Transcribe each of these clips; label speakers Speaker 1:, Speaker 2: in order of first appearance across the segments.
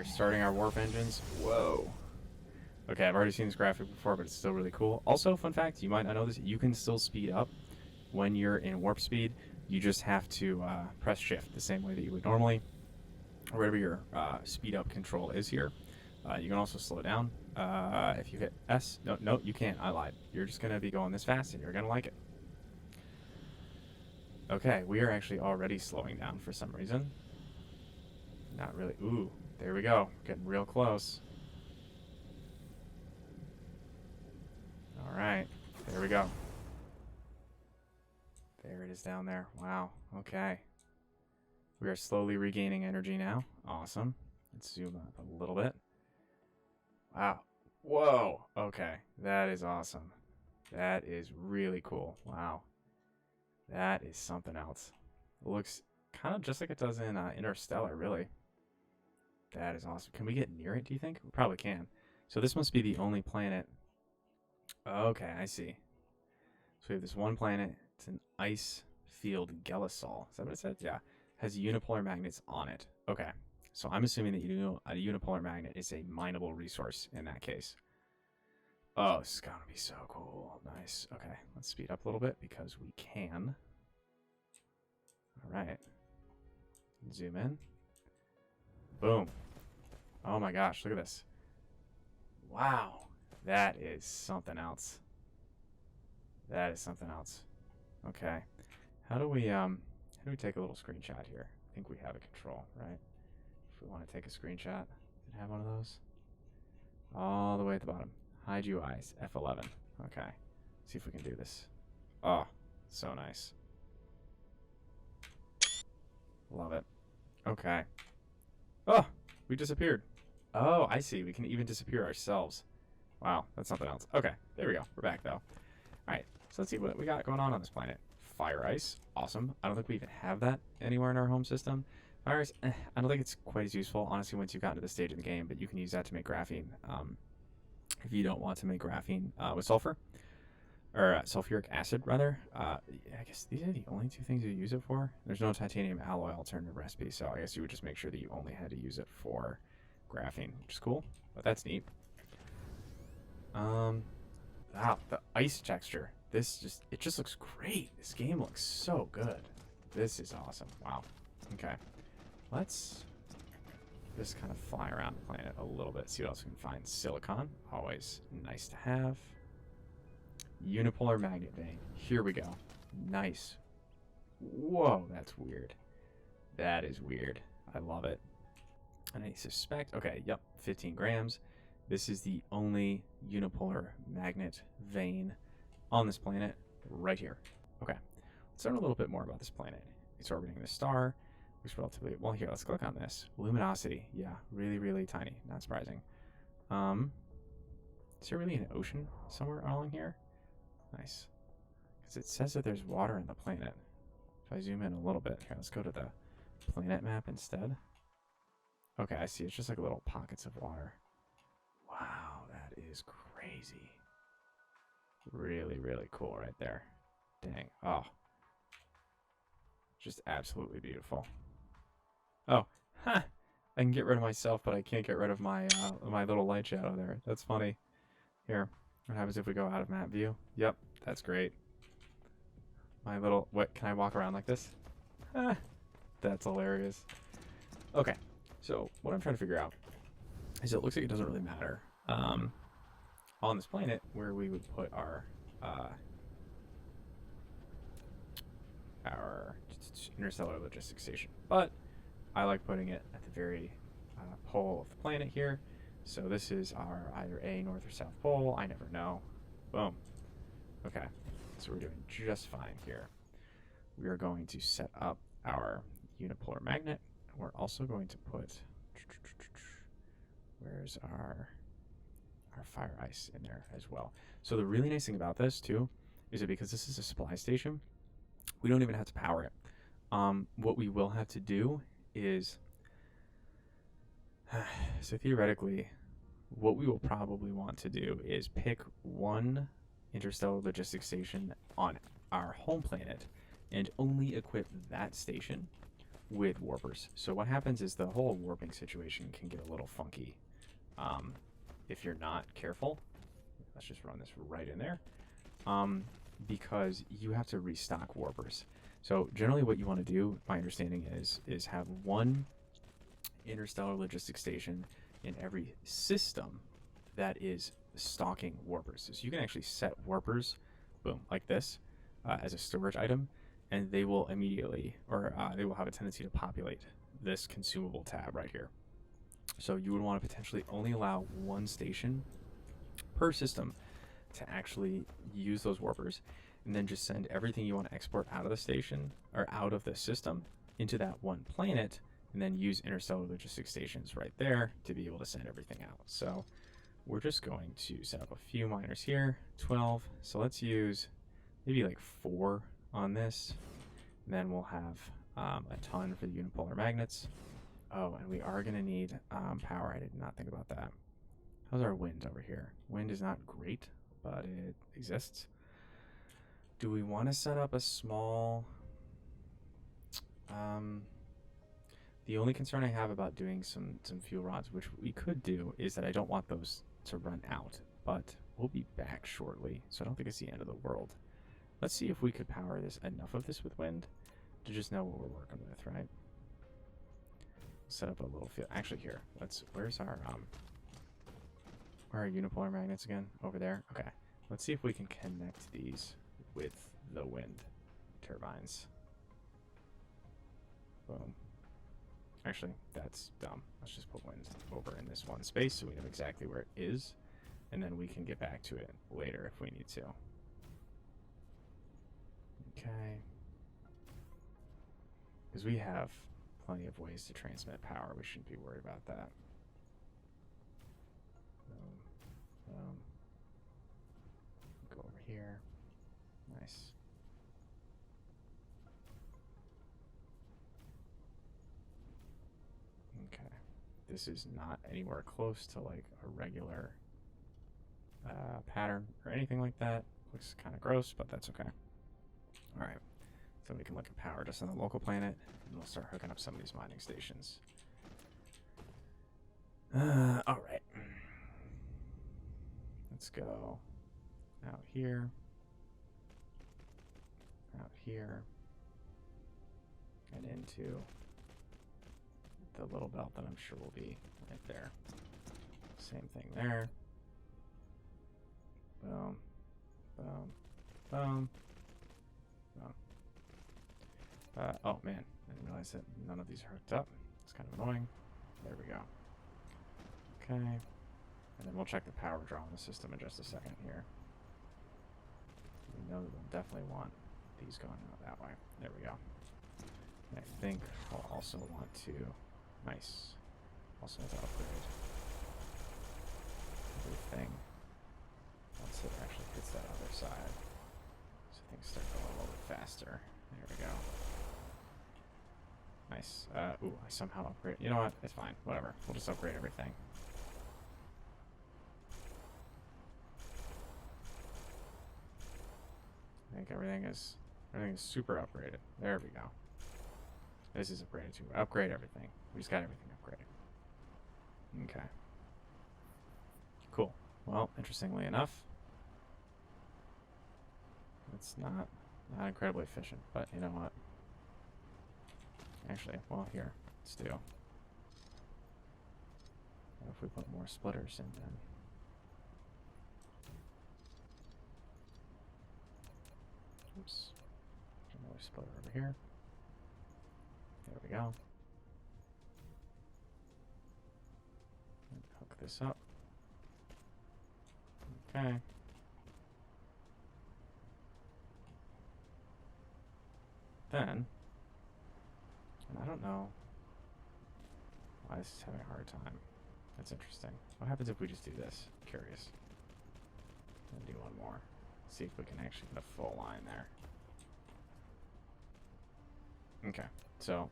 Speaker 1: We're starting our warp engines. Whoa. Okay, I've already seen this graphic before, but it's still really cool. Also, fun fact, you might not know this, you can still speed up when you're in warp speed. You just have to press shift the same way that you would normally, or whatever your speed up control is here. You can also slow down if you hit S. No, you can't. I lied. You're just going to be going this fast, and you're going to like it. Okay, we are actually already slowing down for some reason. Not really. Ooh, there we go. Getting real close. All right, there we go. There it is down there. Wow, okay. We are slowly regaining energy now. Awesome. Let's zoom up a little bit. Wow. Whoa. Okay, that is awesome. That is really cool. Wow. That is something else. It looks kind of just like it does in Interstellar, really. That is awesome. Can we get near it, do you think? We probably can. So this must be the only planet. Okay, I see. So we have this one planet. It's an ice field gelisol. Is that what it said? Yeah. Has unipolar magnets on it. Okay. So I'm assuming that a unipolar magnet is a mineable resource in that case. Oh, it's gonna be so cool. Nice. Okay, let's speed up a little bit because we can. All right. Zoom in. Boom. Oh my gosh, look at this. Wow. That is something else. That is something else. Okay. How do we take a little screenshot here? I think we have a control, right? If we want to take a screenshot, did it have one of those? All the way at the bottom. Hide UIs, F11. Okay. See if we can do this. Oh, so nice. Love it. Okay. Oh, we disappeared. Oh, I see. We can even disappear ourselves. Wow, that's something else. Okay, there we go. We're back, though. All right, so let's see what we got going on this planet. Fire ice. Awesome. I don't think we even have that anywhere in our home system. Fire ice, I don't think it's quite as useful, honestly, once you've gotten to the stage of the game, but you can use that to make graphene. If you don't want to make graphene with sulfur, or sulfuric acid, rather. I guess these are the only two things you use it for. There's no titanium alloy alternative recipe, so I guess you would just make sure that you only had to use it for graphene, which is cool, but that's neat. Wow, the ice texture. It just looks great. This game looks so good. This is awesome. Wow. Okay. Let's just kind of fly around the planet a little bit, see what else we can find. Silicon, always nice to have. Unipolar magnet vein. Here we go. Nice. Whoa, that's weird. That is weird. I love it. And I suspect, okay, yep, 15 grams. This is the only unipolar magnet vein on this planet right here. Okay, let's learn a little bit more about this planet. It's orbiting the star. Looks relatively, well, here, let's click on this. Luminosity, yeah, really, really tiny. Not surprising. Is there really an ocean somewhere along here? Nice. Because it says that there's water on the planet. If I zoom in a little bit, here, let's go to the planet map instead. Okay, I see. It's just like little pockets of water. Wow, that is crazy. Really, really cool right there. Dang. Oh. Just absolutely beautiful. Oh, ha! I can get rid of myself, but I can't get rid of my my little light shadow there. That's funny. Here, what happens if we go out of map view? Yep, that's great. My little, what, can I walk around like this? Ah, that's hilarious. Okay, so what I'm trying to figure out is it looks like it doesn't really matter on this planet where we would put our interstellar logistics station, but I like putting it at the very pole of the planet here. So this is our either A, north or south pole. I never know. Boom. Okay, so we're doing just fine here. We are going to set up our unipolar magnet. We're also going to put, where's our fire ice in there as well. So the really nice thing about this too is that because this is a supply station, we don't even have to power it. What we will have to do is, so theoretically, what we will probably want to do is pick one interstellar logistics station on our home planet and only equip that station with warpers. So what happens is the whole warping situation can get a little funky if you're not careful. Let's just run this right in there. Because you have to restock warpers. So generally what you want to do, my understanding is have one interstellar logistics station in every system that is stocking warpers. So you can actually set warpers, boom, like this, as a storage item, and they will immediately, or they will have a tendency to populate this consumable tab right here. So you would want to potentially only allow one station per system to actually use those warpers, and then just send everything you want to export out of the station or out of the system into that one planet, and then use interstellar logistics stations right there to be able to send everything out. So we're just going to set up a few miners here, 12. So let's use maybe like 4 on this, and then we'll have a ton for the unipolar magnets. Oh, and we are going to need power. I did not think about that. How's our wind over here? Wind is not great, but it exists. Do we want to set up a small... the only concern I have about doing some fuel rods, which we could do, is that I don't want those to run out, but we'll be back shortly, so I don't think it's the end of the world. Let's see if we could power this enough of this with wind to just know what we're working with, right? Set up a little field. Actually, here, where's our where are unipolar magnets again? Over there. Okay, let's see if we can connect these with the wind turbines. Boom. Actually, that's dumb. Let's just put wind over in this one space so we know exactly where it is, and then we can get back to it later if we need to. Okay. Because we have plenty of ways to transmit power. We shouldn't be worried about that. Go over here. Nice. Okay. This is not anywhere close to like a regular pattern or anything like that. Looks kind of gross, but that's okay. All right. So we can look at power just on the local planet, and we'll start hooking up some of these mining stations. All right. Let's go out here, and into the little belt that I'm sure will be right there. Same thing there. Boom, boom, boom, boom. Oh man, I didn't realize that none of these are hooked up. It's kind of annoying. There we go. Okay. And then we'll check the power draw on the system in just a second here. We know that we'll definitely want these going out that way. There we go. And I think we'll also want to... Nice. Also have to upgrade everything once it actually hits that other side. So things start going a little bit faster. There we go. Nice. Ooh, I somehow upgrade... You know what? It's fine. Whatever. We'll just upgrade everything. I think everything is super upgraded. There we go. This is upgraded too. Upgrade everything. We just got everything upgraded. Okay. Cool. Well, interestingly enough, it's not incredibly efficient, but you know what? Actually, well, here, let's do. What if we put more splitters in then? Oops. Another splitter over here. There we go. And hook this up. Okay. Then, and I don't know why this is having a hard time. That's interesting. What happens if we just do this? Curious. And do one more. See if we can actually get a full line there. Okay, so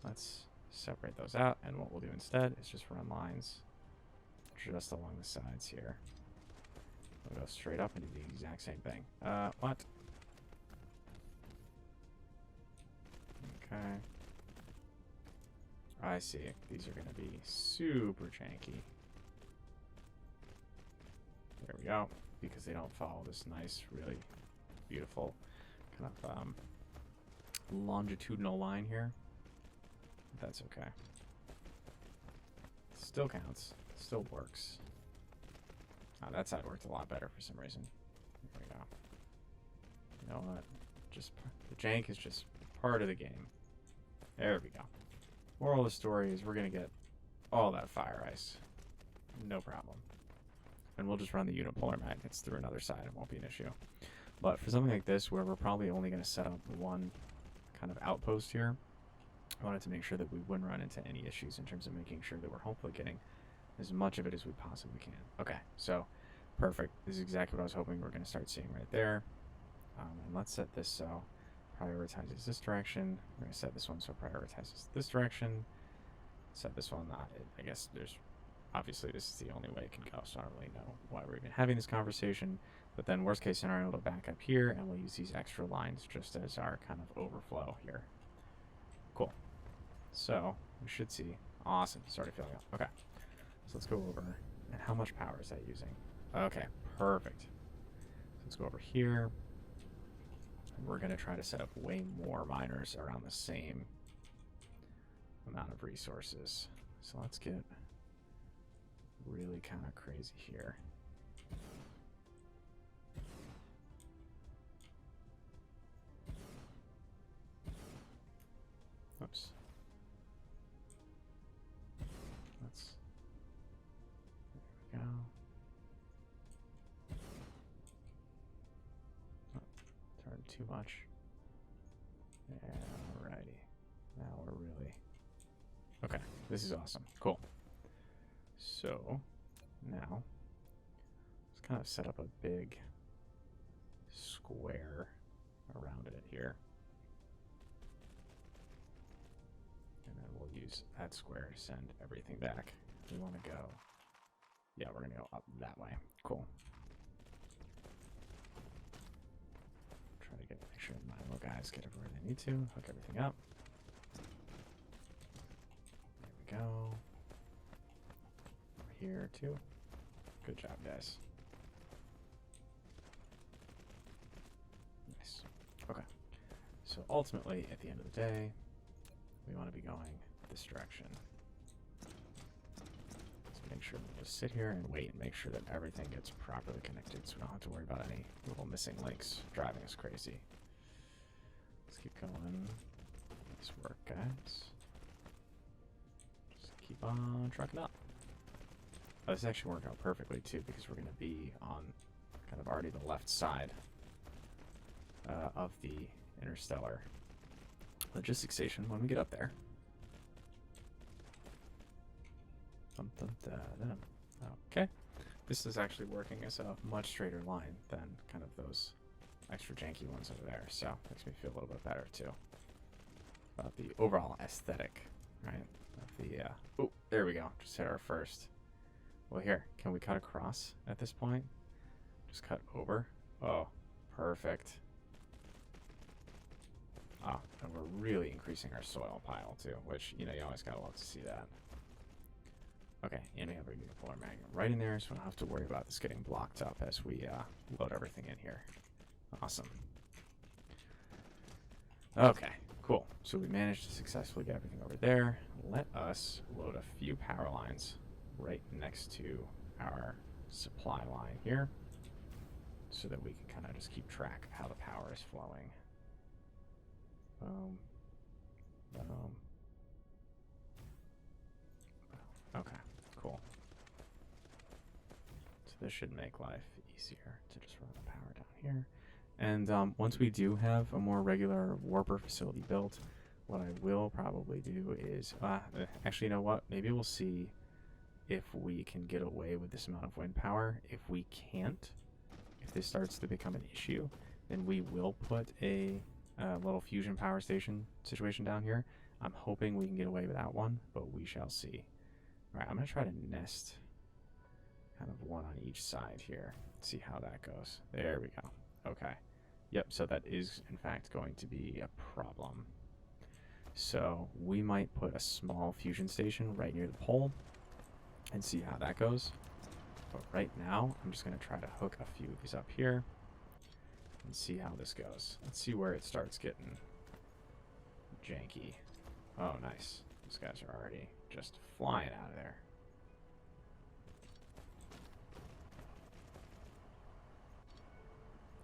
Speaker 1: let's separate those out, and what we'll do instead is just run lines just along the sides here. We'll go straight up and do the exact same thing. What? Okay, I see. These are going to be super janky. There we go. Because they don't follow this nice, really beautiful kind of longitudinal line here. That's okay. Still counts. Still works. Oh, that side worked a lot better for some reason. There we go. You know what? Just the jank is just part of the game. There we go. Moral of the story is we're going to get all that fire ice. No problem. And we'll just run the unipolar magnets through another side. It won't be an issue. But for something like this, where we're probably only going to set up one kind of outpost here, I wanted to make sure that we wouldn't run into any issues in terms of making sure that we're hopefully getting as much of it as we possibly can. Okay, so perfect. This is exactly what I was hoping we were going to start seeing right there. And let's set this so prioritizes this direction. We're going to set this one so prioritizes this direction. Set this one. I guess there's obviously this is the only way it can go, so I don't really know why we're even having this conversation. But then worst case scenario, it'll back up here, and we'll use these extra lines just as our kind of overflow here. Cool. So we should see. Awesome. Started filling up. Okay. So let's go over. And how much power is that using? Okay. Perfect. So let's go over here. And we're going to try to set up way more miners around the same amount of resources. So let's get really kind of crazy here. Oops. There we go. Oh, turned too much. Alrighty. Now we're really... Okay, this is awesome. Cool. So, now, let's kind of set up a big square around it here. And then we'll use that square to send everything back. We want to go... Yeah, we're going to go up that way. Cool. Try to make sure my little guys get everywhere they need to. Hook everything up. There we go. Over here, too. Good job, guys. Nice. Okay. So ultimately, at the end of the day, we want to be going this direction. Let's make sure we just sit here and wait and make sure that everything gets properly connected so we don't have to worry about any little missing links driving us crazy. Let's keep going. Nice work, guys. Just keep on trucking up. Oh, this actually worked out perfectly, too, because we're going to be on kind of already the left side of the interstellar logistics station when we get up there. Okay. This is actually working as a much straighter line than kind of those extra janky ones over there, so makes me feel a little bit better, too, about the overall aesthetic, right, of the, oh, there we go, just hit our first. Well, here, can we cut across at this point? Just cut over. Oh, perfect. Ah, and we're really increasing our soil pile, too, which, you know, you always gotta love to see that. Okay, and we have our unipolar magnet right in there, so we don't have to worry about this getting blocked up as we load everything in here. Awesome. Okay, cool. So we managed to successfully get everything over there. Let us load a few power lines right next to our supply line here so that we can kind of just keep track of how the power is flowing. Boom. Boom. Okay, cool. So this should make life easier to just run the power down here. And once we do have a more regular warper facility built, what I will probably do is, actually, you know what? Maybe we'll see if we can get away with this amount of wind power. If we can't, if this starts to become an issue, then we will put a little fusion power station situation down here. I'm hoping we can get away without one, but we shall see. All right, I'm going to try to nest kind of one on each side here. See how that goes. There we go. Okay. Yep, so that is, in fact, going to be a problem. So we might put a small fusion station right near the pole and see how that goes. But right now, I'm just going to try to hook a few of these up here and see how this goes. Let's see where it starts getting janky. Oh, nice. These guys are already just flying out of there.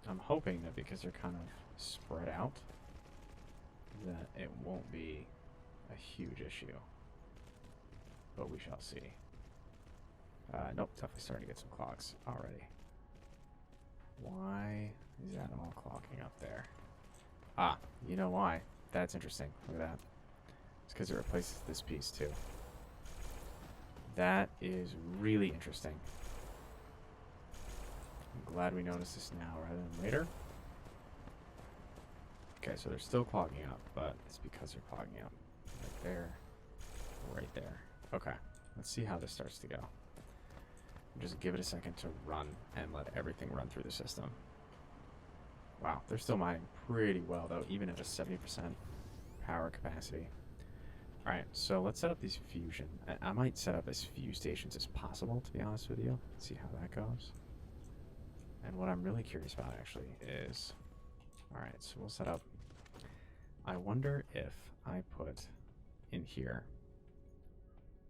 Speaker 1: I'm hoping that because they're kind of spread out, that it won't be a huge issue. But we shall see. Nope, definitely starting to get some clogs already. Why is that all clogging up there? Ah, you know why. That's interesting. Look at that. It's because it replaces this piece too. That is really interesting. I'm glad we noticed this now rather than later. Okay, so they're still clogging up, but it's because they're clogging up. Right there. Right there. Okay, let's see how this starts to go. Just give it a second to run and let everything run through the system. Wow, they're still mining pretty well, though, even at a 70% power capacity. Alright, so let's set up these fusion. I might set up as few stations as possible, to be honest with you. See how that goes. And what I'm really curious about, actually, is... Alright, so we'll set up... I wonder if I put in here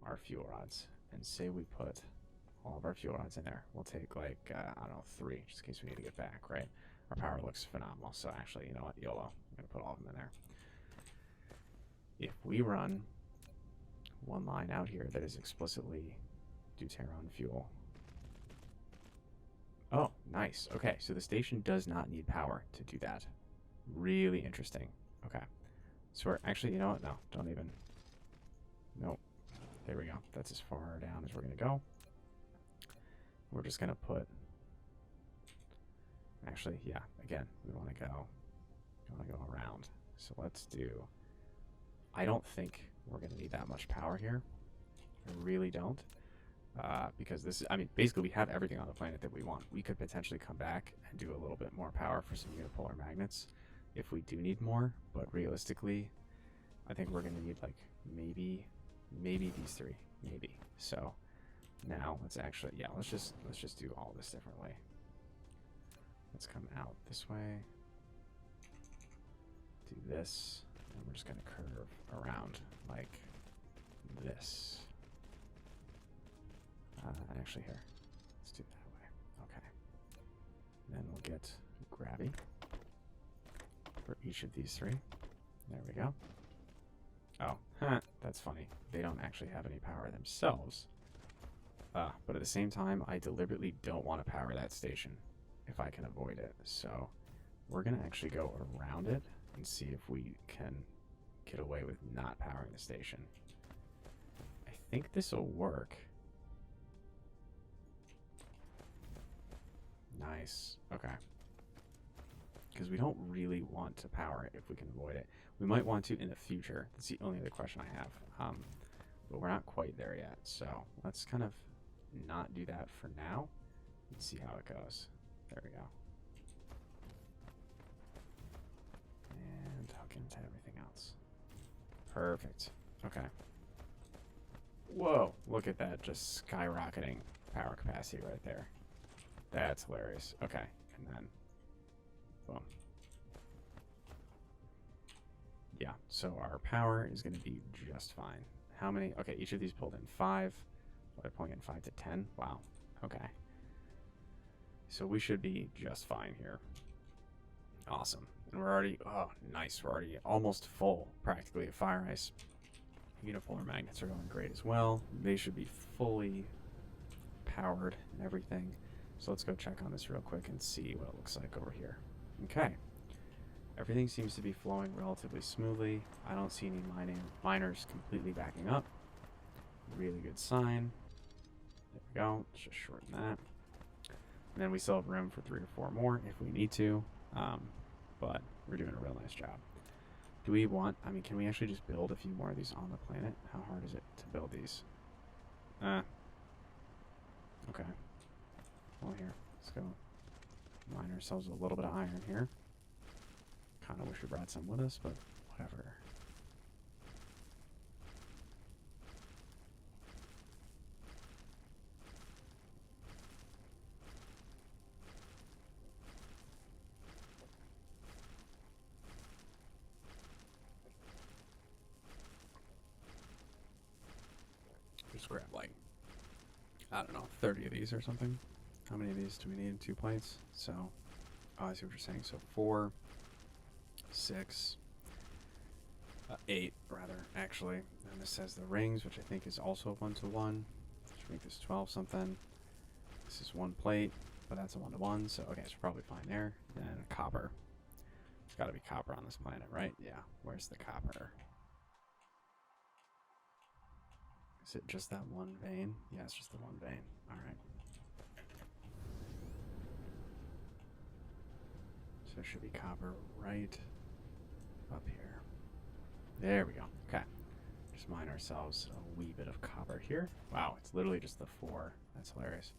Speaker 1: our fuel rods, and say we put all of our fuel rods in there. We'll take, like, I don't know, 3, just in case we need to get back, right? Our power looks phenomenal, so actually, you know what, YOLO. I'm going to put all of them in there. If we run one line out here that is explicitly deuterium fuel. Oh, nice. Okay, so the station does not need power to do that. Really interesting. Okay. So we're actually, you know what? No, don't even. Nope. There we go. That's as far down as we're going to go. We're just going to put... Actually, yeah, again, we want to go around. So let's do... I don't think we're going to need that much power here. I really don't. Because this is, I mean, basically we have everything on the planet that we want. We could potentially come back and do a little bit more power for some unipolar magnets if we do need more, but realistically, I think we're going to need like maybe these 3, maybe. So now let's actually, yeah, let's just do all this differently. Let's come out this way, do this, and we're just going to curve around like this. Actually, here, let's do it that way. Okay. And then we'll get Grabby for each of these 3. There we go. Oh, that's funny. They don't actually have any power themselves. But at the same time, I deliberately don't want to power that station if I can avoid it. So we're going to actually go around it and see if we can get away with not powering the station. I think this will work. Nice. Okay. Because we don't really want to power it if we can avoid it. We might want to in the future. That's the only other question I have. But we're not quite there yet. So let's kind of not do that for now and see how it goes. There we go. And hook into everything else. Perfect. Okay. Whoa. Look at that. Just skyrocketing power capacity right there. That's hilarious. Okay, and then, boom. Yeah, so our power is going to be just fine. How many? Okay, each of these pulled in 5. They're pulling in 5 to 10. Wow. Okay. So we should be just fine here. Awesome. And we're already, oh, nice. We're already almost full, practically, of fire ice. Unipolar magnets are going great as well. They should be fully powered and everything. So let's go check on this real quick and see what it looks like over here. Okay. Everything seems to be flowing relatively smoothly. I don't see any miners completely backing up. Really good sign. There we go. Let's just shorten that. And then we still have room for 3 or 4 more if we need to. But we're doing a real nice job. Do we want, I mean, can we actually just build a few more of these on the planet? How hard is it to build these? Okay. Well, here, let's go mine ourselves a little bit of iron here. Kind of wish we brought some with us, but whatever.
Speaker 2: grab like, I don't know, 30 of these or something. How many of these do we need? 2 plates? So, oh, I see what you're saying. So 4, 6, 8 rather, actually. And this says the rings, which I think is also 1-to-1. Should make this 12 something. This is 1 plate, but that's a 1-to-1. So okay, so probably fine there. Then copper. There's got to be copper on this planet, right? Yeah. Where's the copper? Is it just that one vein? Yeah, it's just the one vein. All right. So there should be copper right up here. There we go. Okay. Just mine ourselves a wee bit of copper here. Wow, it's literally just the 4. That's hilarious.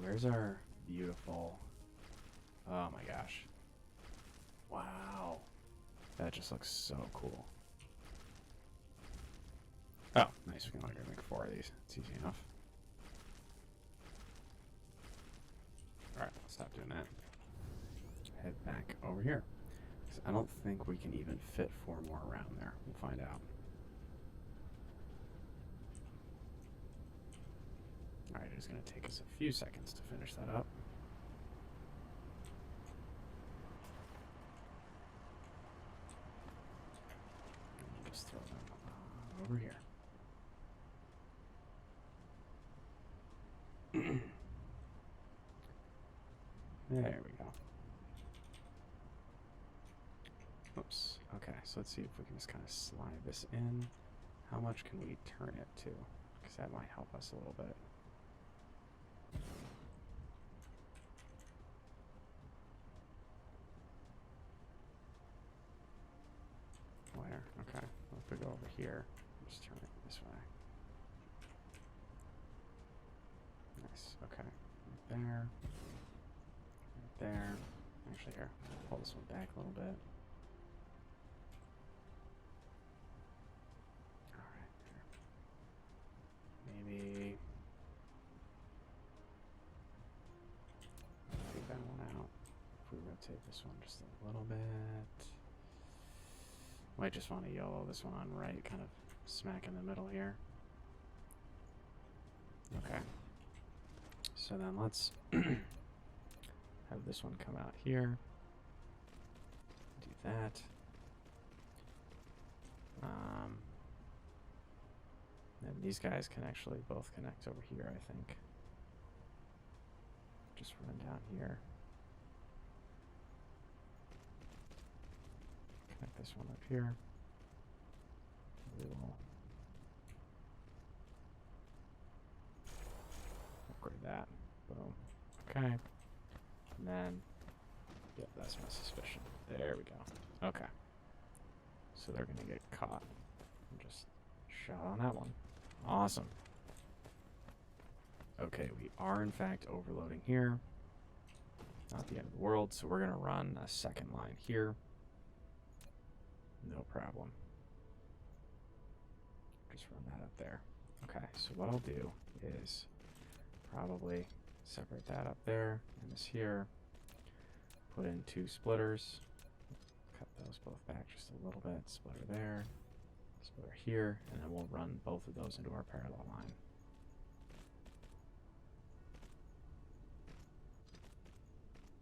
Speaker 2: Where's our beautiful... Oh my gosh. Wow. That just looks so cool. Oh, nice. We can only make 4 of these. It's easy enough. Alright, let's stop doing that. Head back over here. I don't think we can even fit 4 more around there. We'll find out. Alright, it's going to take us a few seconds to finish that up. And just throw them over here. There we go. Oops. Okay, so let's see if we can just kind of slide this in. How much can we turn it to? Because that might help us a little bit. Where? Okay. Well, if we go over here, just turn it this way. Nice. Okay. Right there. Right there. Actually, here. I'll pull this one back a little bit. Alright. Maybe... take that one out. If we rotate this one just a little bit... Might just want to YOLO this one on right, kind of smack in the middle here. Okay. So then let's have this one come out here. Do that. And these guys can actually both connect over here, I think. Just run down here. Connect this one up here. We will upgrade that. Boom. Okay. And then, yep, that's my suspicion. There we go. Okay. So they're going to get caught. And just shot on that one. Awesome. Okay, we are in fact overloading here. Not the end of the world, so we're going to run a second line here. No problem. Just run that up there. Okay, so what I'll do is probably separate that up there and this here. Put in 2 splitters. Cut those both back just a little bit. Splitter there. Splitter here. And then we'll run both of those into our parallel line.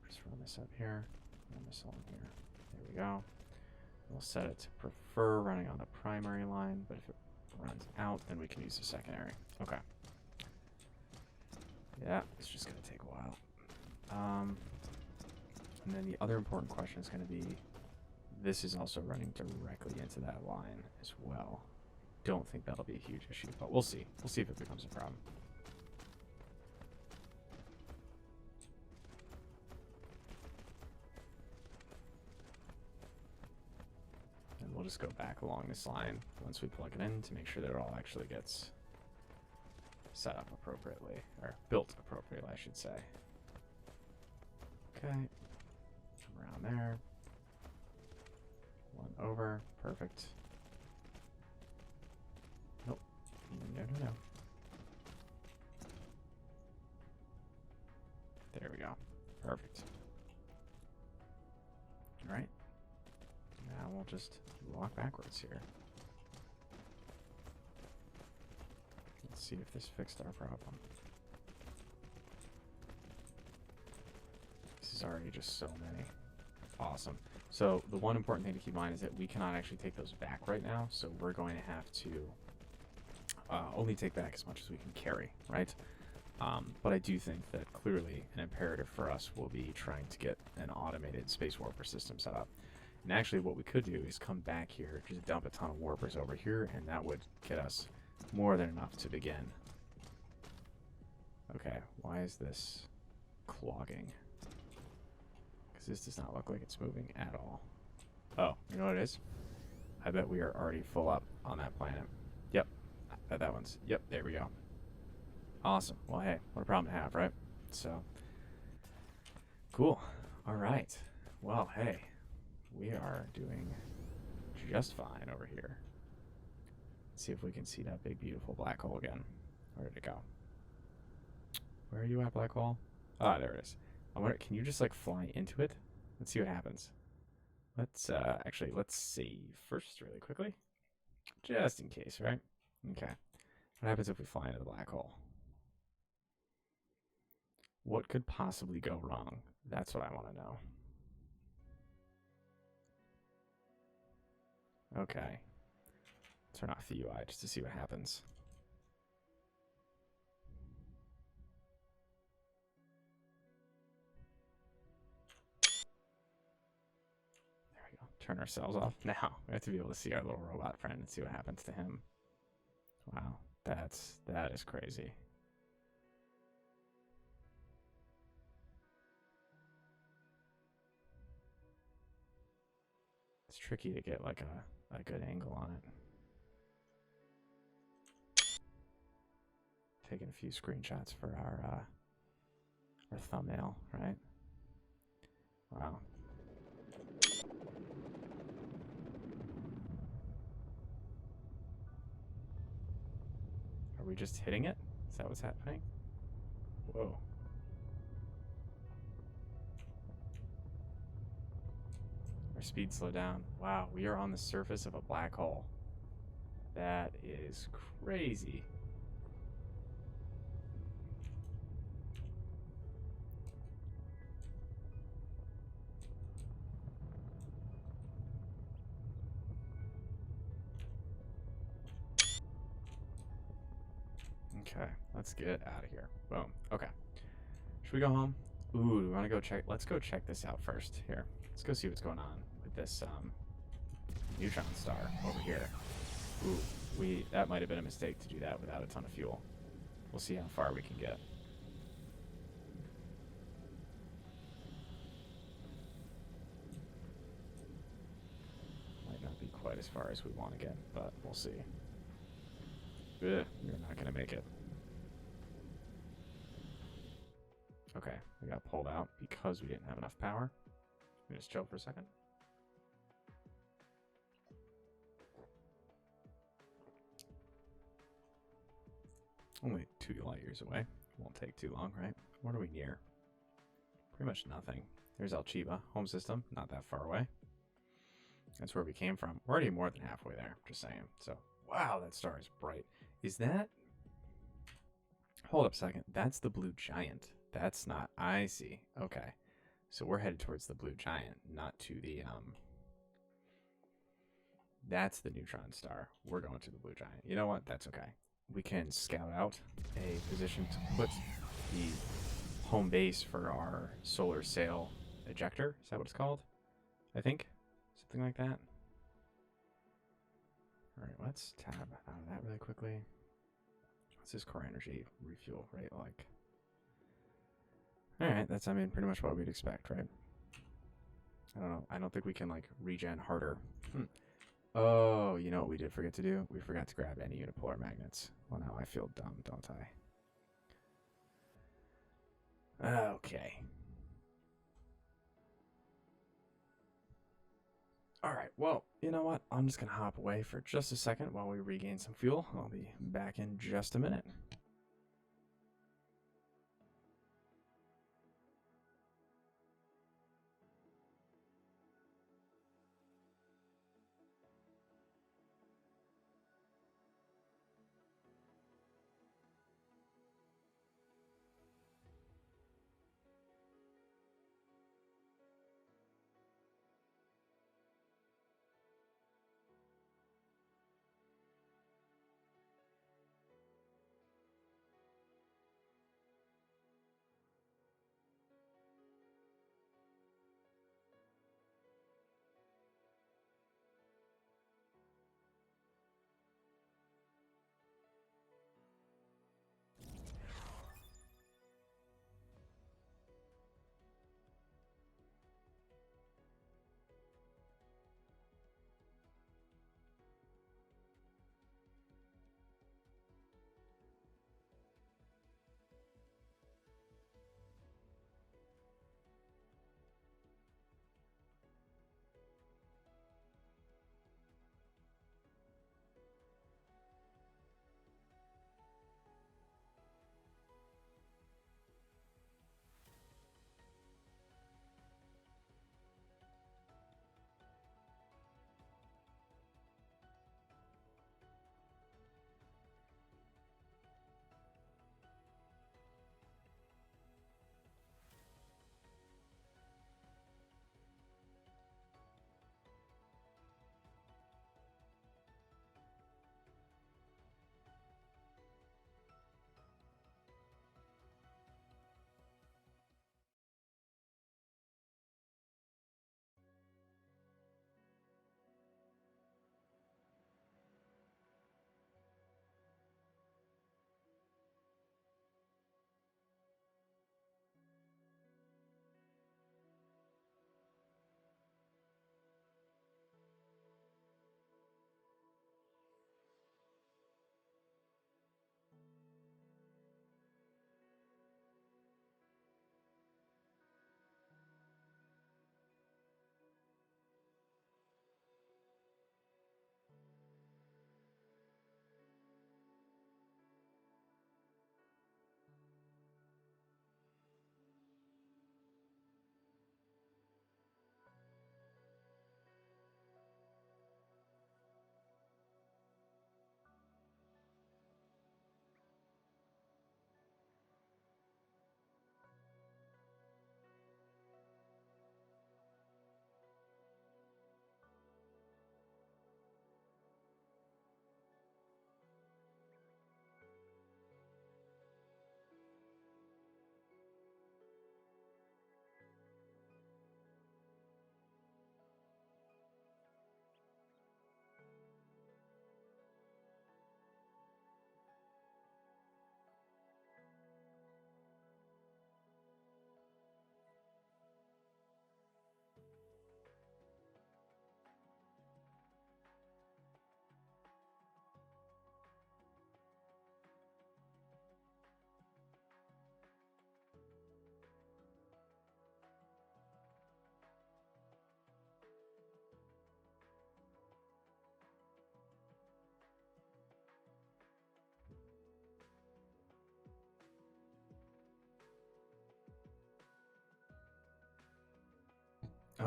Speaker 2: Just run this up here. Run this along here. There we go. We'll set it to prefer running on the primary line, but if it runs out, then we can use the secondary. Okay. Yeah, it's just going to take a while. And then the other important question is going to be, this is also running directly into that line as well. Don't think that'll be a huge issue, but we'll see. We'll see if it becomes a problem. And we'll just go back along this line once we plug it in to make sure that it all actually gets set up appropriately, or built appropriately, I should say. Okay, come around there. One over, perfect. Nope, no. There we go, perfect. All right, now we'll just walk backwards here.
Speaker 1: Let's see if this fixed our problem. This is already just so many. Awesome. So the one important thing to keep in mind is that we cannot actually take those back right now, so we're going to have to only take back as much as we can carry, right? But I do think that clearly an imperative for us will be trying to get an automated space warper system set up. And actually what we could do is come back here, just dump a ton of warpers over here, and that would get us more than enough to begin. Okay, why is this clogging? Because this does not look like it's moving at all. Oh, you know what it is? I bet we are already full up on that planet. Yep, I bet that one's, yep, there we go. Awesome. Well, hey, what a problem to have, right? So, cool. All right. Well, hey, we are doing just fine over here. Let's see if we can see that big, beautiful black hole again. Where did it go? Where are you at, black hole? Ah, there it is. I wonder, can you just, like, fly into it? Let's see what happens. Let's, actually, let's see first really quickly. Just in case, right? Okay. What happens if we fly into the black hole? What could possibly go wrong? That's what I want to know. Okay. Turn off the UI just to see what happens. There we go. Turn ourselves off. Now we have to be able to see our little robot friend and see what happens to him. Wow, that is crazy. It's tricky to get like a good angle on it. Taking a few screenshots for our thumbnail, right? Wow. Are we just hitting it? Is that what's happening? Whoa. Our speed slowed down. Wow, we are on the surface of a black hole. That is crazy. Okay, let's get out of here. Boom. Okay. Should we go home? Ooh, do we want to go check? Let's go check this out first. Here, let's go see what's going on with this neutron star over here. Ooh, that might have been a mistake to do that without a ton of fuel. We'll see how far we can get. Might not be quite as far as we want to get, but we'll see. Ugh, we're not gonna make it. Okay, we got pulled out because we didn't have enough power. Let me just chill for a second. Only 2 light years away. Won't take too long, right? What are we near? Pretty much nothing. There's Alchiba, home system, not that far away. That's where we came from. We're already more than halfway there, just saying. So, wow, that star is bright. Is that... Hold up a second. That's the blue giant. That's not... I see. Okay. So we're headed towards the blue giant, not to the... That's the neutron star. We're going to the blue giant. You know what? That's okay. We can scout out a position to put the home base for our solar sail ejector. Is that what it's called? I think. Something like that. Alright, let's tab out of that really quickly. What's this core energy refuel rate like? Alright, that's, I mean, pretty much what we'd expect, right? I don't know. I don't think we can, like, regen harder. Oh, you know what we did forget to do? We forgot to grab any unipolar magnets. Well, now I feel dumb, don't I? Okay. Alright, well, you know what? I'm just going to hop away for just a second while we regain some fuel. I'll be back in just a minute.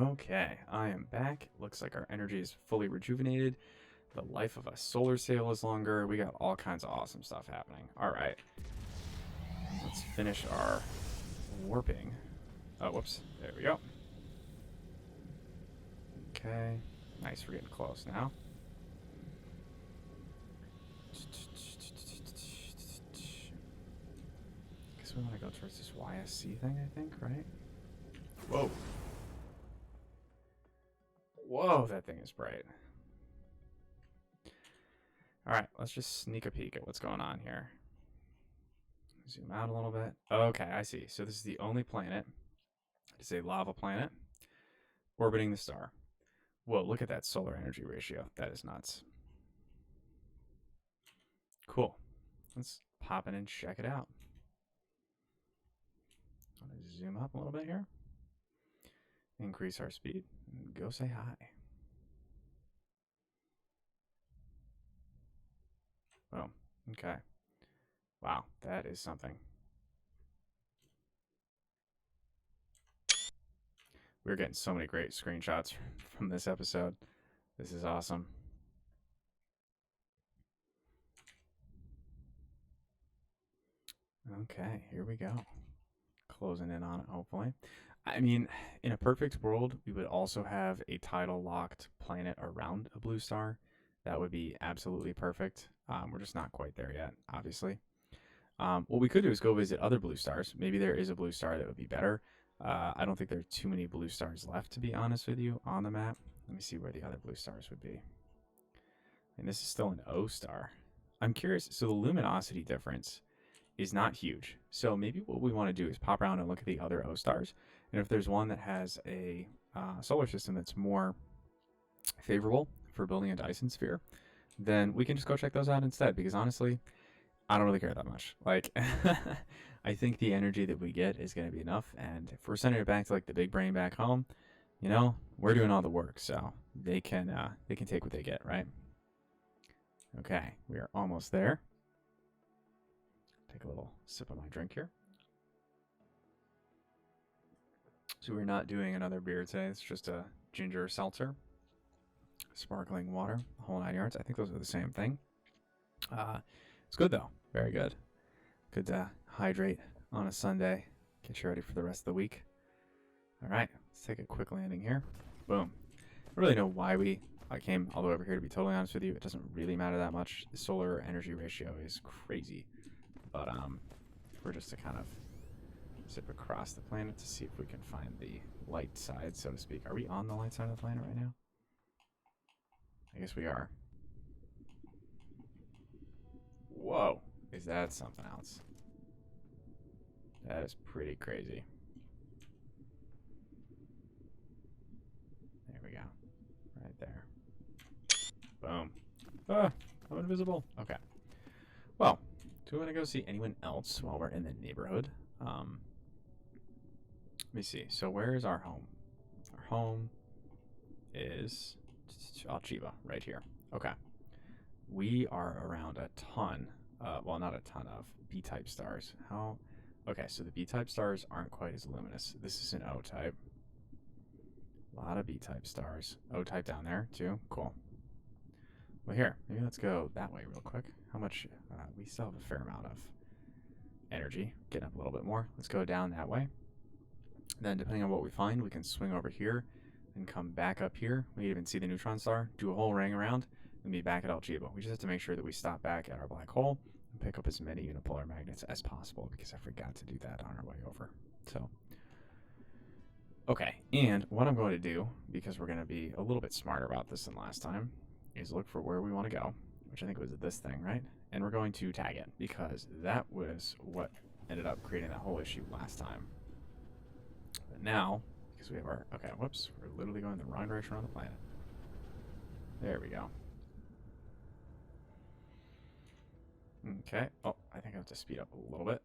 Speaker 1: Okay, I am back. Looks like our energy is fully rejuvenated. The life of a solar sail is longer. We got all kinds of awesome stuff happening. All right, let's finish our warping. Oh, whoops. There we go. Okay, nice. We're getting close now. Guess we want to go towards this YSC thing, I think, right? Whoa. Whoa, that thing is bright. All right, let's just sneak a peek at what's going on here. Zoom out a little bit. Okay, I see. So this is the only planet. It's a lava planet orbiting the star. Whoa, look at that solar energy ratio. That is nuts. Cool. Let's pop in and check it out. I'm going to zoom up a little bit here. Increase our speed. And go say hi. Boom. Okay. Wow, that is something. We're getting so many great screenshots from this episode. This is awesome. Okay, here we go. Closing in on it, hopefully. I mean, in a perfect world, we would also have a tidal-locked planet around a blue star. That would be absolutely perfect. We're just not quite there yet, obviously. What we could do is go visit other blue stars. Maybe there is a blue star that would be better. I don't think there are too many blue stars left, to be honest with you, on the map. Let me see where the other blue stars would be. And this is still an O star. I'm curious. So the luminosity difference is not huge. So maybe what we want to do is pop around and look at the other O stars. And if there's one that has a solar system that's more favorable for building a Dyson Sphere, then we can just go check those out instead. Because honestly, I don't really care that much. Like, I think the energy that we get is going to be enough. And if we're sending it back to like the big brain back home, you know, we're doing all the work. So they can take what they get, right? Okay, we are almost there. Take a little sip of my drink here. So we're not doing another beer today. It's just a ginger seltzer, sparkling water, the whole 9 yards. I think those are the same thing. It's good though. Very good. Good to hydrate on a Sunday. Get you ready for the rest of the week. All right, let's take a quick landing here. Boom. I don't really know why I came all the way over here, to be totally honest with you. It doesn't really matter that much. The solar energy ratio is crazy. But if we're just to kind of zip across the planet to see if we can find the light side, so to speak. Are we on the light side of the planet right now? I guess we are. Whoa, is that something else? That is pretty crazy. There we go. Right there. Boom. Ah, I'm invisible. Okay. Well, do we want to go see anyone else while we're in the neighborhood? Let me see. So where is our home? Our home is Alchiba, right here. Okay. We are around a ton, well, not a ton of B-type stars. How? Okay, so the B-type stars aren't quite as luminous. This is an O-type. A lot of B-type stars. O-type down there, too. Cool. Well, here, maybe let's go that way real quick. How much? We still have a fair amount of energy. Getting up a little bit more. Let's go down that way. Then, depending on what we find, we can swing over here and come back up here. We even see the neutron star, do a whole ring around, and be back at Alchiba. We just have to make sure that we stop back at our black hole and pick up as many unipolar magnets as possible, because I forgot to do that on our way over. So, okay, and what I'm going to do, because we're going to be a little bit smarter about this than last time, is look for where we want to go, which I think was this thing, right? And we're going to tag it, because that was what ended up creating that whole issue last time. But now, because we have our, okay, whoops, we're literally going the wrong direction around the planet. There we go. Okay, oh, I think I have to speed up a little bit.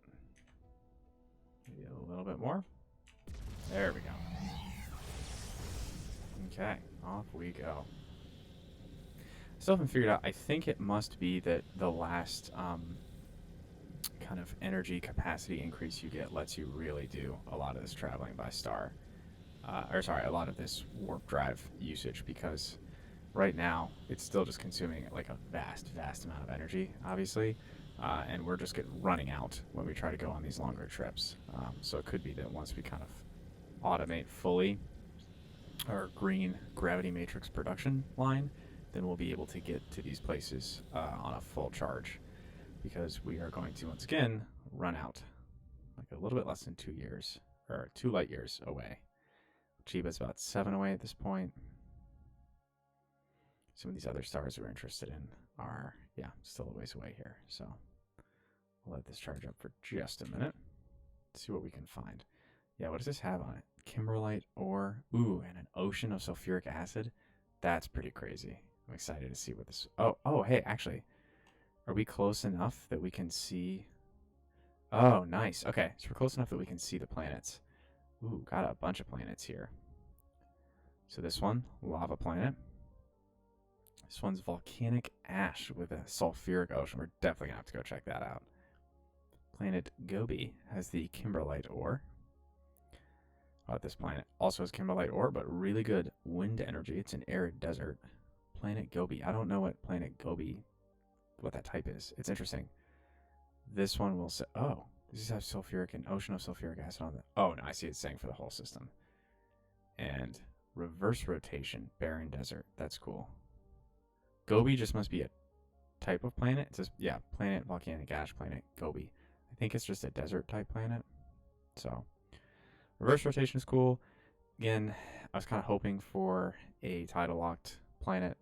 Speaker 1: Maybe a little bit more. There we go. Okay, off we go. Still haven't figured out. I think it must be that the last kind of energy capacity increase you get lets you really do a lot of this traveling by star. or sorry, a lot of this warp drive usage, because right now it's still just consuming like a vast amount of energy, obviously, and we're just running out when we try to go on these longer trips. So it could be that once we kind of automate fully our green gravity matrix production line, then we'll be able to get to these places on a full charge, because we are going to once again run out like a little bit less than 2 years, or 2 light years away. Chiba's about 7 away at this point. Some of these other stars we're interested in are, yeah, still a ways away here. So we'll let this charge up for just a minute. See what we can find. Yeah, what does this have on it? Kimberlite ore. Ooh, and an ocean of sulfuric acid. That's pretty crazy. I'm excited to see what this... Oh, hey, actually, are we close enough that we can see... Oh, nice. Okay, so we're close enough that we can see the planets. Ooh, got a bunch of planets here. So this one, lava planet. This one's volcanic ash with a sulfuric ocean. We're definitely going to have to go check that out. Planet Gobi has the kimberlite ore. This planet also has kimberlite ore, but really good wind energy. It's an arid desert. Planet Gobi. I don't know what planet Gobi, what that type is. It's interesting. This one will say, oh, does this have sulfuric and ocean of sulfuric acid on it? Oh, no, I see it's saying for the whole system. And reverse rotation, barren desert. That's cool. Gobi just must be a type of planet. It says, yeah, planet, volcanic ash planet, Gobi. I think it's just a desert type planet. So, reverse rotation is cool. Again, I was kind of hoping for a tidal locked planet,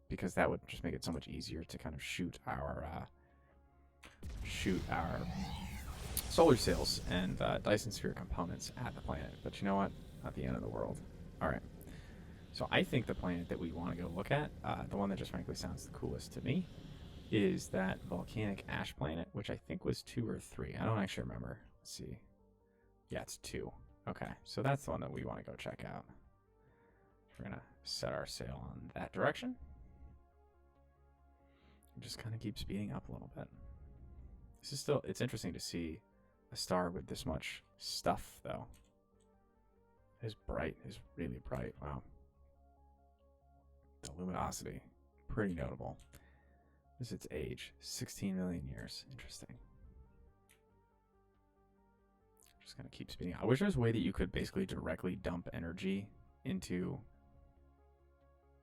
Speaker 1: because that would just make it so much easier to kind of shoot our solar sails and Dyson Sphere components at the planet. But you know what? Not the end of the world. All right. So I think the planet that we want to go look at, the one that just frankly sounds the coolest to me, is that volcanic ash planet, which I think was 2 or 3. I don't actually remember. Let's see. Yeah, it's 2. Okay, so that's the one that we want to go check out. We're going to set our sail on that direction. Just kind of keep speeding up a little bit. This is still, it's interesting to see a star with this much stuff, though. It's bright. It's really bright. Wow. The luminosity, pretty notable. This is its age, 16 million years. Interesting. Just gonna keep speeding. I wish there was a way that you could basically directly dump energy into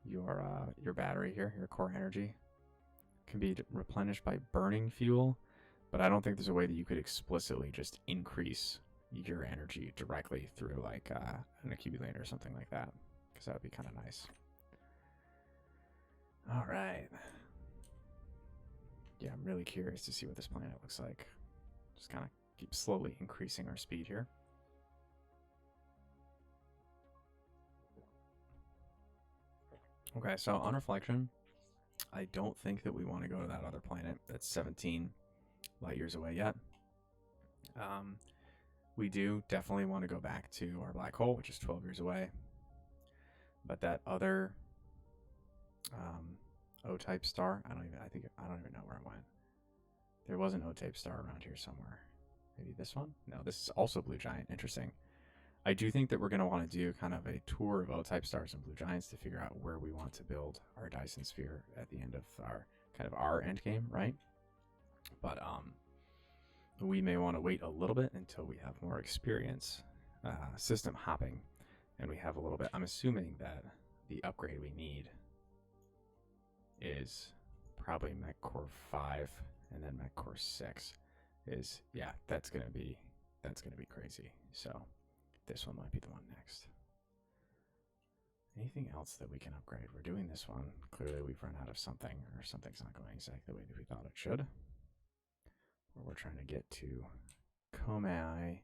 Speaker 1: your battery here, your core energy. It can be replenished by burning fuel, but I don't think there's a way that you could explicitly just increase your energy directly through like an accumulator or something like that, because that would be kind of nice. All right. Yeah, I'm really curious to see what this planet looks like. Just kind of keep slowly increasing our speed here. Okay, so on reflection, I don't think that we want to go to that other planet that's 17 light years away yet. We do definitely want to go back to our black hole, which is 12 years away. But that other O-type star, I don't even know where it went. There was an O-type star around here somewhere. Maybe this one? No, this is also blue giant. Interesting. I do think that we're going to want to do kind of a tour of O-type stars and blue giants to figure out where we want to build our Dyson sphere at the end of our end game, right? But we may want to wait a little bit until we have more experience system hopping, and we have a little bit. I'm assuming that the upgrade we need is probably Mech Core 5 and then Mech Core 6 is, yeah, that's gonna be crazy. So this one might be the one next. Anything else that we can upgrade? We're doing this one. Clearly we've run out of something, or something's not going exactly the way that we thought it should. Or we're trying to get to Comai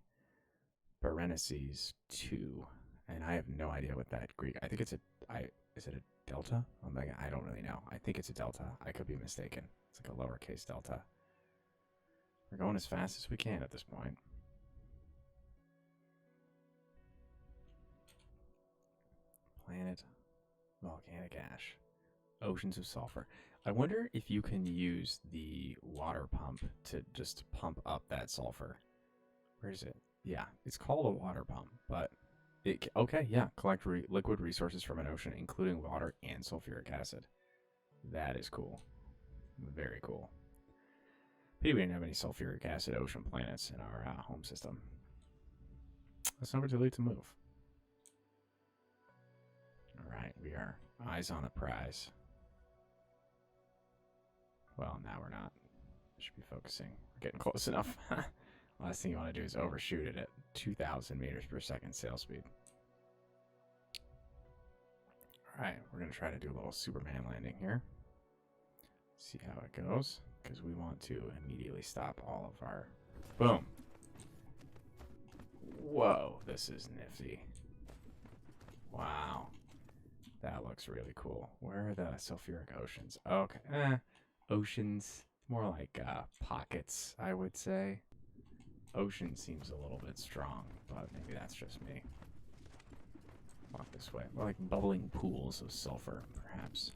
Speaker 1: Berenices 2. And I have no idea what that Greek, I think it's is it a delta? Omega? I don't really know. I think it's a delta. I could be mistaken. It's like a lowercase delta. We're going as fast as we can at this point. Planet, volcanic ash, oceans of sulfur. I wonder if you can use the water pump to just pump up that sulfur. Where is it? Yeah, it's called a water pump, but Okay, yeah. Collect liquid resources from an ocean, including water and sulfuric acid. That is cool. Very cool. Pity we didn't have any sulfuric acid ocean planets in our home system. That's never too late to move. Alright, we are eyes on the prize. Well, now we're not. Should be focusing. We're getting close enough. Last thing you want to do is overshoot it at 2,000 meters per second sail speed. Alright, we're going to try to do a little Superman landing here. See how it goes. Because we want to immediately stop all of our... Boom! Whoa, this is nifty. Wow. That looks really cool. Where are the sulfuric oceans? Okay. Oceans. More like pockets, I would say. Ocean seems a little bit strong, but maybe that's just me. Walk this way. More like bubbling pools of sulfur, perhaps.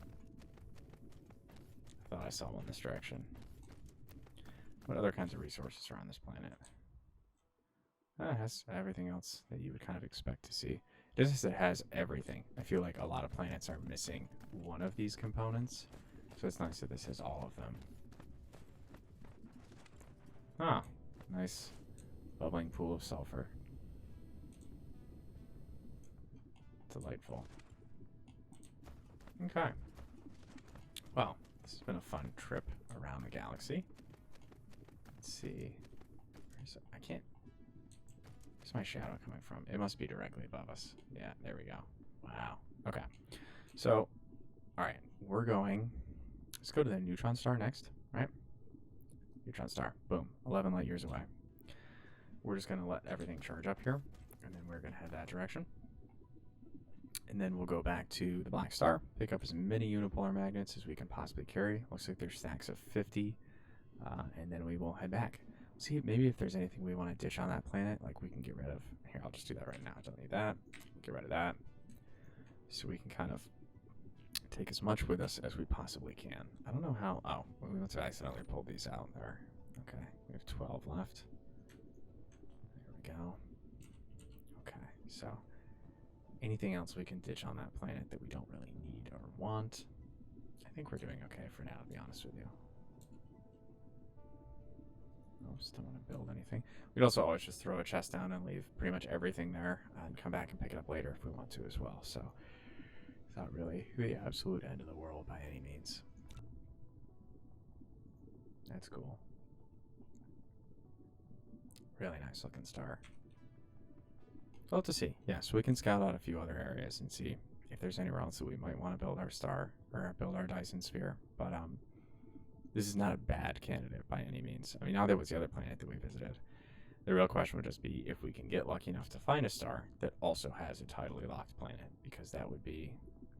Speaker 1: I thought I saw one this direction. What other kinds of resources are on this planet? It has everything else that you would kind of expect to see. It just it has everything. I feel like a lot of planets are missing one of these components. So it's nice that this has all of them. Ah, nice bubbling pool of sulfur. Delightful. Okay. Well, this has been a fun trip around the galaxy. Let's see. I can't. Where's my shadow coming from? It must be directly above us. Yeah, there we go. Wow. Okay. So, all right, we're going. Let's go to the neutron star next, right? Neutron star. Boom. 11 light years away. We're just going to let everything charge up here, and then we're going to head that direction. And then we'll go back to the black star, pick up as many unipolar magnets as we can possibly carry. Looks like there's stacks of 50, and then we will head back. See, maybe if there's anything we want to ditch on that planet, like we can get rid of. Here, I'll just do that right now. Don't need that. Get rid of that. So we can kind of take as much with us as we possibly can. I don't know how. Oh, we must have accidentally pulled these out there. Okay, we have 12 left. There we go. Okay, so anything else we can ditch on that planet that we don't really need or want? I think we're doing okay for now, to be honest with you. Oops, don't want to build anything. We'd also always just throw a chest down and leave pretty much everything there and come back and pick it up later if we want to as well. So it's not really the absolute end of the world by any means. That's cool. Really nice looking star. Well, to see. Yeah, so we can scout out a few other areas and see if there's anywhere else that we might want to build our star or build our Dyson Sphere. But this is not a bad candidate by any means. I mean, now that was the other planet that we visited. The real question would just be if we can get lucky enough to find a star that also has a tidally locked planet, because that would be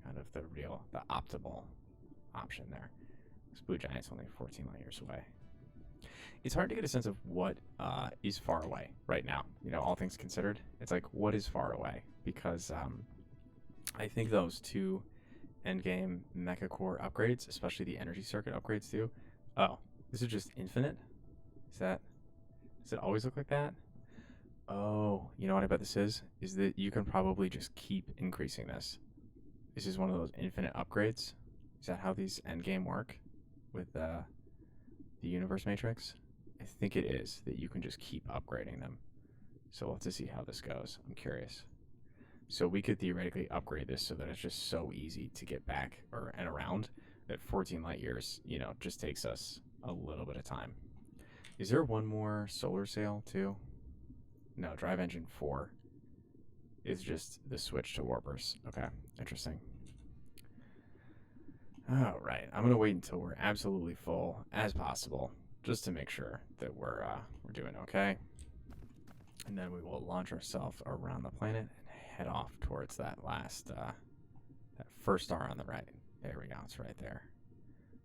Speaker 1: kind of the optimal option there. This blue giant's only 14 light years away. It's hard to get a sense of what is far away right now. You know, all things considered, it's like, what is far away? Because I think those two endgame mecha core upgrades, especially the energy circuit upgrades too. Oh, this is just infinite? Does it always look like that? Oh, you know what I bet this is? Is that you can probably just keep increasing this. This is one of those infinite upgrades. Is that how these endgame work with the universe matrix? I think it is, that you can just keep upgrading them. So we'll have to see how this goes. I'm curious. So we could theoretically upgrade this so that it's just so easy to get back and around that 14 light years, you know, just takes us a little bit of time. Is there one more solar sail too? No, drive engine 4 is just the switch to warpers. Okay, interesting. All right, I'm gonna wait until we're absolutely full as possible, just to make sure that we're doing okay. And then we will launch ourselves around the planet and head off towards that last, that first star on the right. There we go, it's right there.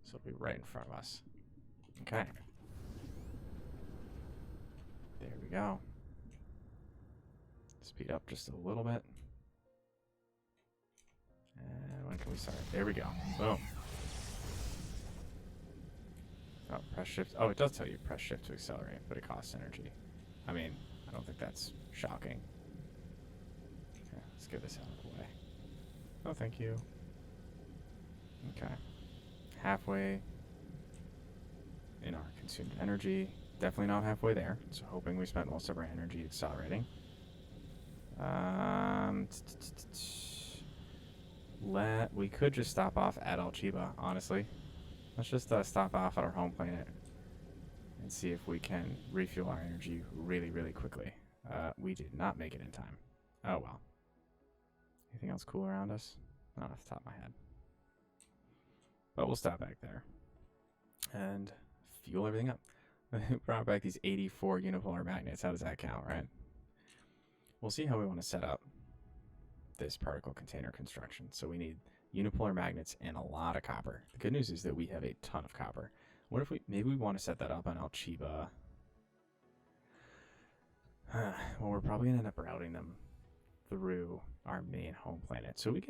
Speaker 1: So it'll be right in front of us. Okay. There we go. Speed up just a little bit. And when can we start? There we go. Boom. Oh, press shift. Oh, it does tell you press shift to accelerate, but it costs energy. I mean, I don't think that's shocking. Okay, Let's get this out of the way. Oh, thank you. Okay. Halfway in our consumed energy. Definitely not halfway there. So hoping we spent most of our energy accelerating. We could just stop off at Alchiba, honestly. Let's just stop off at our home planet and see if we can refuel our energy really, really quickly. We did not make it in time. Oh, well. Anything else cool around us? Not off the top of my head. But we'll stop back there and fuel everything up. Brought back these 84 unipolar magnets. How does that count, right? We'll see how we want to set up this particle container construction. So we need unipolar magnets and a lot of copper. The good news is that we have a ton of copper. What if maybe we want to set that up on Alchiba? Well, we're probably going to end up routing them through our main home planet. So we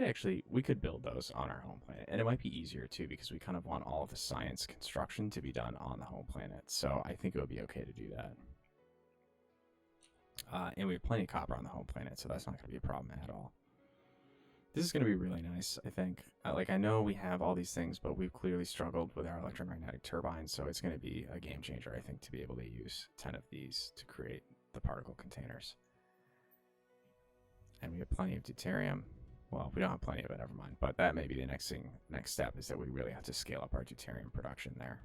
Speaker 1: could build those on our home planet. And it might be easier too, because we kind of want all of the science construction to be done on the home planet. So I think it would be okay to do that. And we have plenty of copper on the home planet, so that's not going to be a problem at all. This is going to be really nice, I think. I know we have all these things, but we've clearly struggled with our electromagnetic turbines, so it's going to be a game changer, I think, to be able to use 10 of these to create the particle containers. And we have plenty of deuterium. Well, we don't have plenty of it, never mind. But that may be the next step, is that we really have to scale up our deuterium production there.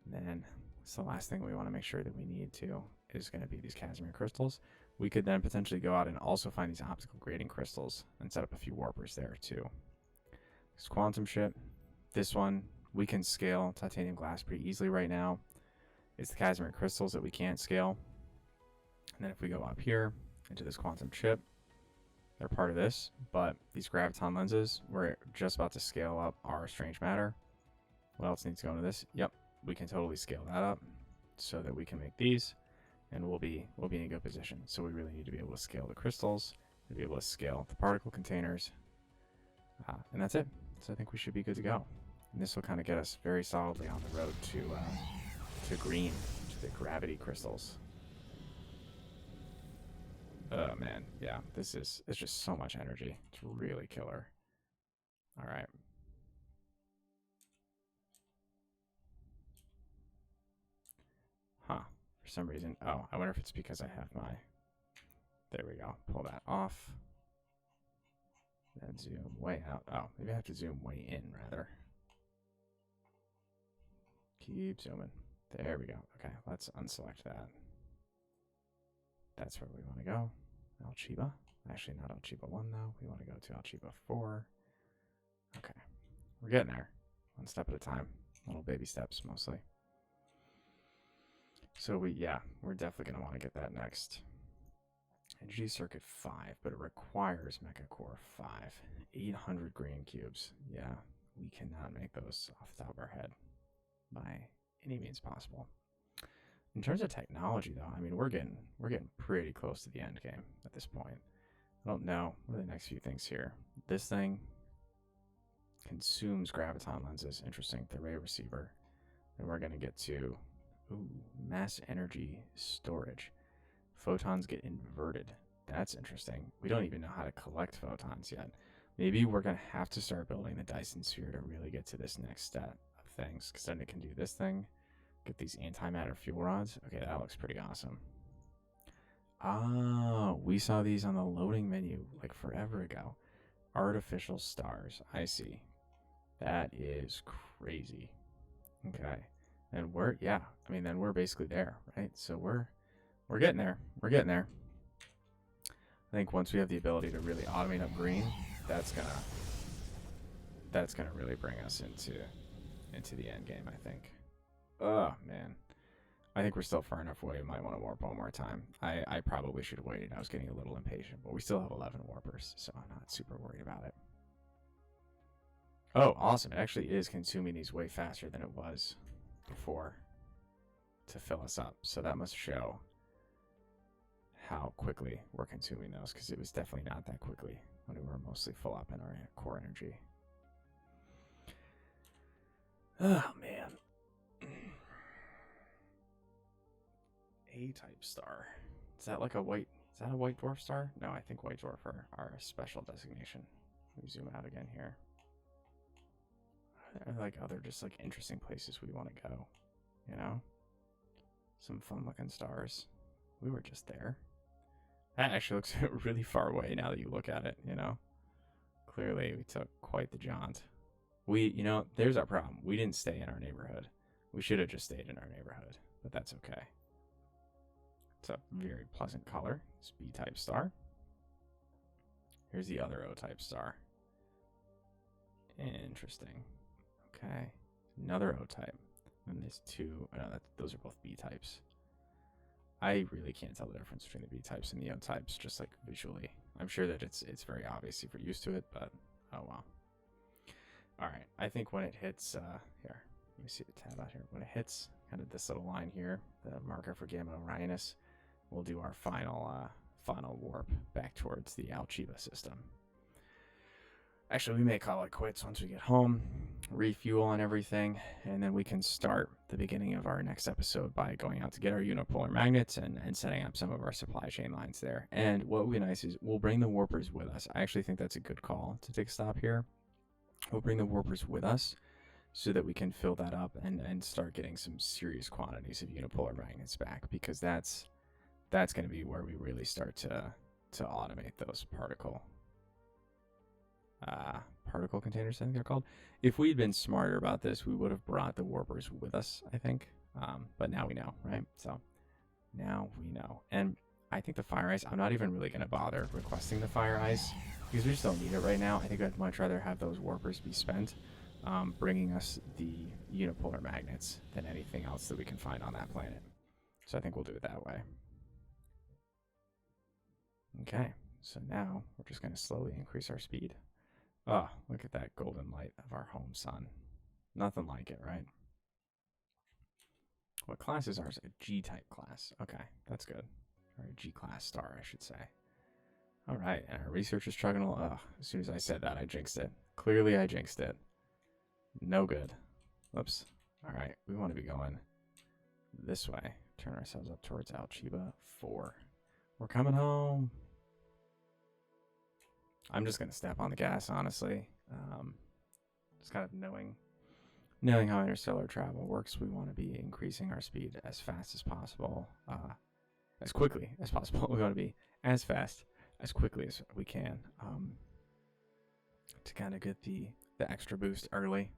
Speaker 1: And then, so the last thing we want to make sure that we need to is going to be these Casimir crystals. We could then potentially go out and also find these optical grading crystals and set up a few warpers there too. This quantum ship, this one, we can scale titanium glass pretty easily right now. It's the Casimir crystals that we can't scale. And then if we go up here into this quantum chip, they're part of this, but these graviton lenses, we're just about to scale up our strange matter. What else needs to go into this? Yep, we can totally scale that up so that we can make these, and we'll be in a good position. So we really need to be able to scale the crystals, to be able to scale the particle containers, and that's it. So I think we should be good to go. And this will kind of get us very solidly on the road to green, to the gravity crystals. Oh man, yeah, it's just so much energy. It's really killer. All right. Huh, for some reason. Oh, I wonder if it's because I have my, there we go, pull that off. Then zoom way out. Oh, maybe I have to zoom way in rather. Keep zooming. There we go. Okay, let's unselect that. That's where we want to go. Alchiba. Actually, not Alchiba 1, though. We want to go to Alchiba 4. Okay. We're getting there. One step at a time. Little baby steps, mostly. So we're definitely going to want to get that next. Energy Circuit 5, but it requires Mecha Core 5. 800 green cubes. Yeah, we cannot make those off the top of our head by any means possible. In terms of technology, though, I mean, we're getting pretty close to the end game at this point. I don't know. What are the next few things here? This thing consumes graviton lenses. Interesting. The ray receiver. Then we're going to get to mass energy storage. Photons get inverted. That's interesting. We don't even know how to collect photons yet. Maybe we're going to have to start building the Dyson Sphere to really get to this next step of things, because then it can do this thing. Get these antimatter fuel rods. Okay, that looks pretty awesome. Oh, we saw these on the loading menu like forever ago. Artificial stars. I see. That is crazy. Okay. And then we're basically there, right? So we're getting there. We're getting there. I think once we have the ability to really automate up green, that's gonna really bring us into the end game, I think. Oh, man. I think we're still far enough away. We might want to warp one more time. I probably should have waited. I was getting a little impatient, but we still have 11 warpers, so I'm not super worried about it. Oh, awesome. It actually is consuming these way faster than it was before to fill us up. So that must show how quickly we're consuming those, because it was definitely not that quickly when we were mostly full up in our core energy. Oh, man. A-type star. Is that like a white Is that a white dwarf star? No, I think white dwarf are our special designation. Let me zoom out again here. Are there like other just like interesting places we want to go? You know? Some fun looking stars. We were just there. That actually looks really far away now that you look at it, you know? Clearly, we took quite the jaunt. There's our problem. We didn't stay in our neighborhood. We should have just stayed in our neighborhood, but that's okay. It's a very pleasant color. It's B-type star. Here's the other O-type star. Interesting. Okay. Another O-type. And there's two. Those are both B-types. I really can't tell the difference between the B-types and the O-types, just like visually. I'm sure that it's very obvious if you're used to it, but oh well. All right. I think when it hits, here, let me see the tab out here. When it hits kind of this little line here, the marker for Gamma Orionis, we'll do our final warp back towards the Alchiba system. Actually, we may call it quits once we get home, refuel and everything, and then we can start the beginning of our next episode by going out to get our unipolar magnets and setting up some of our supply chain lines there. And what would be nice is we'll bring the warpers with us. I actually think that's a good call to take a stop here. We'll bring the warpers with us so that we can fill that up and start getting some serious quantities of unipolar magnets back, because that's going to be where we really start to automate those particle containers, I think they're called. If we'd been smarter about this, we would have brought the warpers with us, I think. But now we know, right? So now we know. And I think the fire ice, I'm not even really going to bother requesting the fire ice because we just don't need it right now. I think I'd much rather have those warpers be spent bringing us the unipolar magnets than anything else that we can find on that planet. So I think we'll do it that way. Okay, so now we're just going to slowly increase our speed. Oh, look at that golden light of our home sun. Nothing like it, right? What class is ours? A G-type class. Okay, that's good. Or a G-class star, I should say. All right, and our researcher's tribunal. Oh, as soon as I said that, I jinxed it. Clearly, I jinxed it. No good. Whoops. All right, we want to be going this way. Turn ourselves up towards Alchiba 4. We're coming home. I'm just going to step on the gas, honestly. Just kind of knowing how interstellar travel works, we want to be increasing our speed as fast as possible, as quickly as possible. We want to be as fast as quickly as we can to kind of get the extra boost early.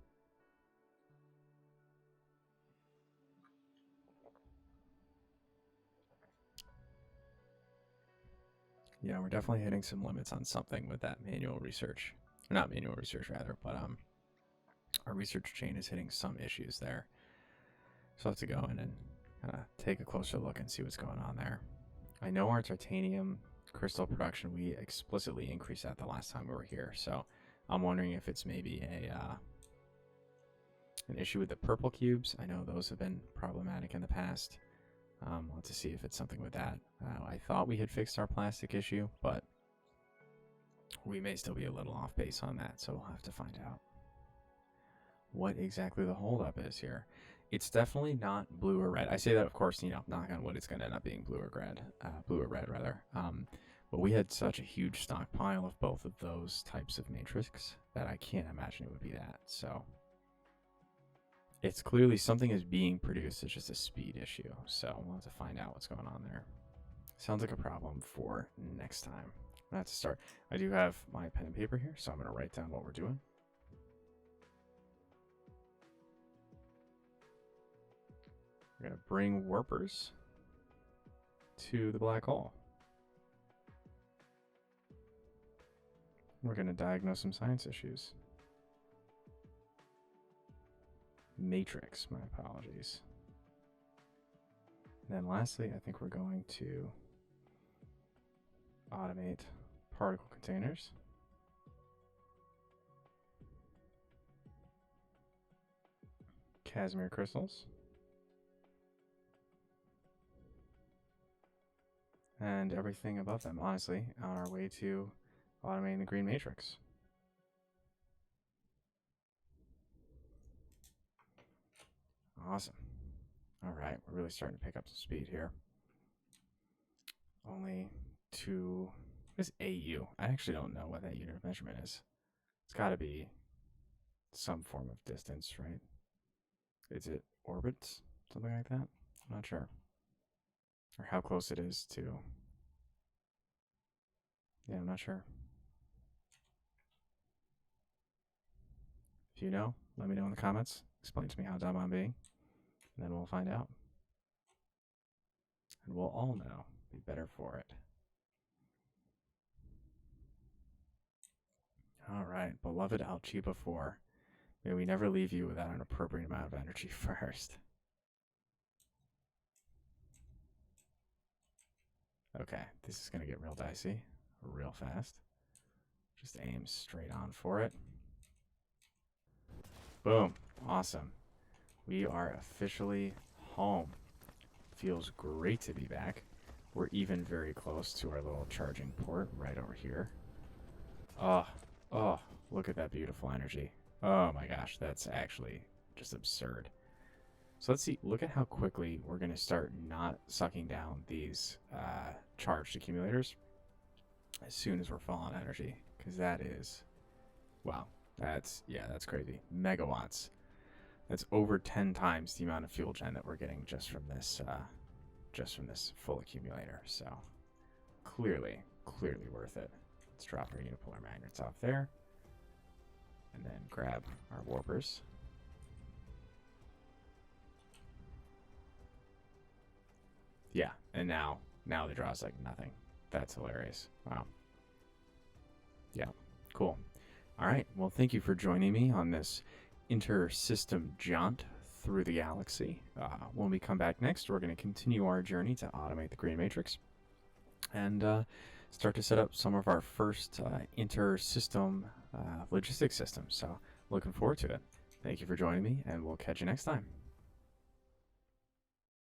Speaker 1: Yeah, we're definitely hitting some limits on something with that manual research. Or not manual research, rather, but our research chain is hitting some issues there. So I'll have to go in and take a closer look and see what's going on there. I know our titanium crystal production, we explicitly increased that the last time we were here. So I'm wondering if it's maybe an issue with the purple cubes. I know those have been problematic in the past. We'll have to see if it's something with that. I thought we had fixed our plastic issue, but we may still be a little off base on that, so we'll have to find out what exactly the holdup is here. It's definitely not blue or red. I say that, of course, knock on wood, it's going to end up being blue or red, rather. But we had such a huge stockpile of both of those types of matrix that I can't imagine it would be that. So it's clearly something is being produced. It's just a speed issue. So we'll have to find out what's going on there. Sounds like a problem for next time. That's a start. I do have my pen and paper here, so I'm going to write down what we're doing. We're going to bring warpers to the black hole. We're going to diagnose some science issues. Matrix, my apologies. And then lastly, I think we're going to automate particle containers. Casimir crystals. And everything above them, honestly, on our way to automating the green matrix. Awesome. All right, we're really starting to pick up some speed here. Only to, what is AU? I actually don't know what that unit of measurement is. It's got to be some form of distance, right? Is it orbits? Something like that? I'm not sure. Or how close it is to. Yeah, I'm not sure. If you know, let me know in the comments. Explain to me how dumb I'm being. And then we'll find out. And we'll all know. Be better for it. Alright, beloved Alchiba 4. May we never leave you without an appropriate amount of energy first. Okay, this is going to get real dicey real fast. Just aim straight on for it. Boom. Awesome. We are officially home. Feels great to be back. We're even very close to our little charging port right over here. Oh, look at that beautiful energy. Oh my gosh, that's actually just absurd. So let's see, look at how quickly we're going to start not sucking down these charged accumulators as soon as we're full on energy. Because that is, wow, that's crazy. Megawatts. That's over 10 times the amount of fuel gen that we're getting just from this full accumulator. So clearly worth it. Let's drop our unipolar magnets off there. And then grab our warpers. Yeah, and now the draw's like nothing. That's hilarious. Wow. Yeah, cool. All right, well, thank you for joining me on this inter-system jaunt through the galaxy. When we come back next, we're going to continue our journey to automate the Green Matrix and start to set up some of our first inter-system logistics systems. So looking forward to it. Thank you for joining me, and we'll catch you next time.